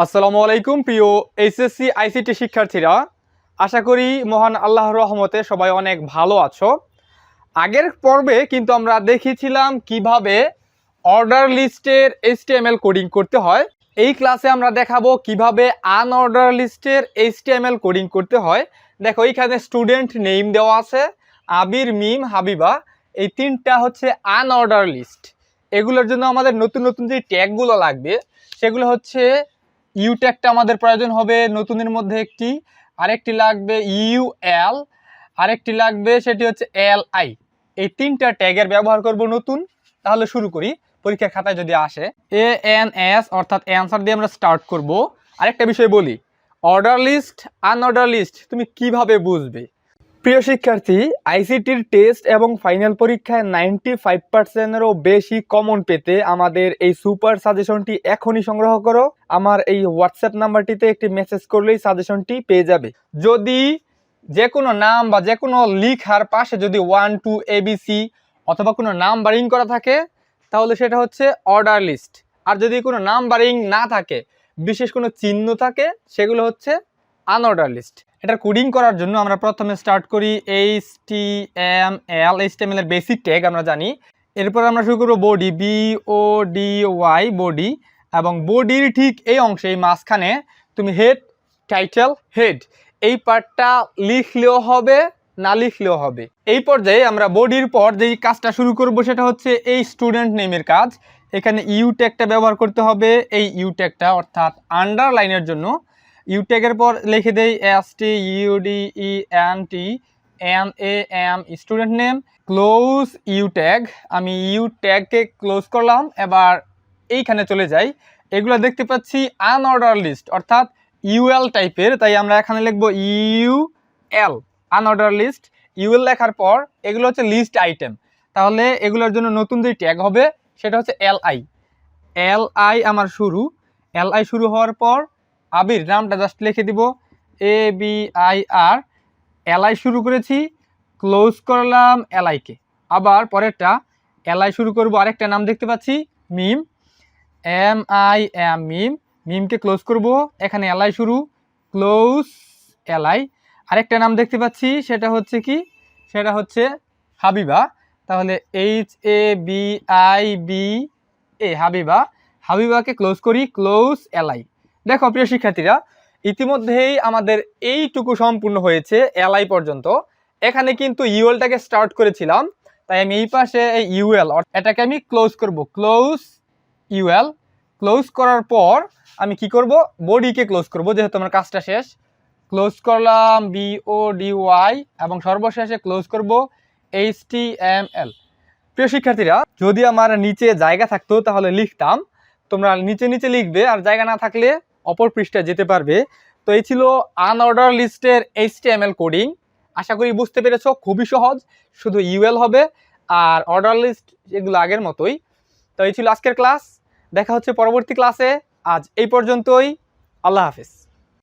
আসসালামু আলাইকুম প্রিয় এইচএসসি আইসিটি শিক্ষার্থীরা, আশা করি মহান আল্লাহর রহমতে সবাই অনেক ভালো আছো। আগের পর্বে কিন্তু আমরা দেখিয়েছিলাম কিভাবে অর্ডার লিস্টের html কোডিং করতে হয়। এই ক্লাসে আমরা দেখাবো কিভাবে আনঅর্ডার লিস্টের html কোডিং করতে হয়। দেখো এখানে স্টুডেন্ট নেম দেওয়া আছে, আবির, মিম, হাবিবা, এই তিনটা হচ্ছে আনঅর্ডার লিস্ট। এগুলোর জন্য আমাদের নতুন নতুন যে ট্যাগগুলো লাগবে সেগুলো হচ্ছে ইউ ট্যাগটা আমাদের প্রয়োজন হবে নতুনের মধ্যে একটি, আরেকটি লাগবে ইউএল, আরেকটি লাগবে সেটি হচ্ছে এলআই। এই তিনটা ট্যাগের ব্যবহার করব নতুন। তাহলে শুরু করি। পরীক্ষার খাতায় যদি আসে ANS অর্থাৎ অ্যান্সার দিয়ে আমরা স্টার্ট করব। আরেকটা বিষয় বলি, অর্ডার লিস্ট আনঅর্ডার লিস্ট তুমি কিভাবে বুঝবে? প্রিয় শিক্ষার্থী, আইসিটির টেস্ট এবং ফাইনাল পরীক্ষায় 95%-এরও বেশি কমন পেতে আমাদের এই সুপার সাজেশনটি এখনই সংগ্রহ করো। আমার এই হোয়াটসঅ্যাপ নাম্বারটিতে একটি মেসেজ করলেই সাজেশনটি পেয়ে যাবে। যদি যে কোনো নাম বা যে কোনো লিখার পাশে যদি 1 2 ABC অথবা কোনো নাম্বারিং করা থাকে তাহলে সেটা হচ্ছে অর্ডার লিস্ট। আর যদি কোনো নাম্বারিং না থাকে, বিশেষ কোনো চিহ্ন থাকে, সেগুলো হচ্ছে আনঅর্ডার লিস্ট। এটা কোডিং করার জন্য আমরা প্রথমে স্টার্ট করি HTML এর বেসিক ট্যাগ আমরা জানি। এরপর আমরা শুরু করব বডি, BODY বডি, এবং বডির ঠিক এই অংশে এই মাঝখানে তুমি হেড, টাইটেল, হেড এই পার্টটা লিখলেও হবে, না লিখলেও হবে। এই পর্যায়ে আমরা বডির পর যেই কাজটা শুরু করব সেটা হচ্ছে এই স্টুডেন্ট নেমের কাজ। এখানে ইউ ট্যাগটা ব্যবহার করতে হবে। এই ইউ ট্যাগটা অর্থাৎ আন্ডারলাইনের জন্য ইউ ট্যাগের পর লিখে দেই STUDENTNAME student name, close U tag. আমি ইউ ট্যাগকে ক্লোজ করলাম। এবার এইখানে চলে যাই। এগুলো দেখতে পাচ্ছি আনঅর্ডার লিস্ট অর্থাৎ ইউএল টাইপের, তাই আমরা এখানে লিখবো ইউএল আনঅর্ডার লিস্ট। ইউএল লেখার পর এগুলো হচ্ছে লিস্ট আইটেম, তাহলে এগুলোর জন্য নতুন যে ট্যাগ হবে সেটা হচ্ছে এলআই আমার শুরু। এলআই শুরু হওয়ার পর আবির নামটা জাস্ট লিখে দিব ABIR। এলআই শুরু করেছি, ক্লোজ করলাম এলআইকে। আবার পরেরটা এলআই শুরু করব, আরেকটা নাম দেখতে পাচ্ছি মিম, MIM মিম, মিমকে ক্লোজ করব। এখানে এলআই শুরু, ক্লোজ এলআই। আরেকটা নাম দেখতে পাচ্ছি সেটা হচ্ছে কি, সেটা হচ্ছে হাবিবা, তাহলে HABIBA হাবিবা। হাবিবাকে ক্লোজ করি, ক্লোজ এলআই। দেখো প্রিয় শিক্ষার্থীরা, ইতিমধ্যেই আমাদের এইটুকু সম্পূর্ণ হয়েছে এলআই পর্যন্ত। এখানে কিন্তু ইউএলটাকে স্টার্ট করেছিলাম, তাই আমি এই পাশে এই ইউএল এটাকে আমি ক্লোজ করব, ক্লোজ ইউএল। ক্লোজ করার পর আমি কি করব, বডিকে ক্লোজ করব, যেহেতু আমার কাজটা শেষ। ক্লোজ করলাম BODY এবং সর্বশেষে ক্লোজ করব HTML। প্রিয় শিক্ষার্থীরা, যদি আমার নিচে জায়গা থাকতো তাহলে লিখতাম, তোমরা নিচে নিচে লিখবে, আর জায়গা না থাকলে অপর পৃষ্ঠায় যেতে পারবে। তো এই ছিল আনঅর্ডার লিস্টের HTML কোডিং। আশা করি বুঝতে পেরেছো, খুবই সহজ, শুধু ইউএল হবে আর অর্ডার লিস্ট এগুলো আগের মতোই। তো এই ছিল আজকের ক্লাস। দেখা হচ্ছে পরবর্তী ক্লাসে। আজ এই পর্যন্তই। আল্লাহ হাফেজ।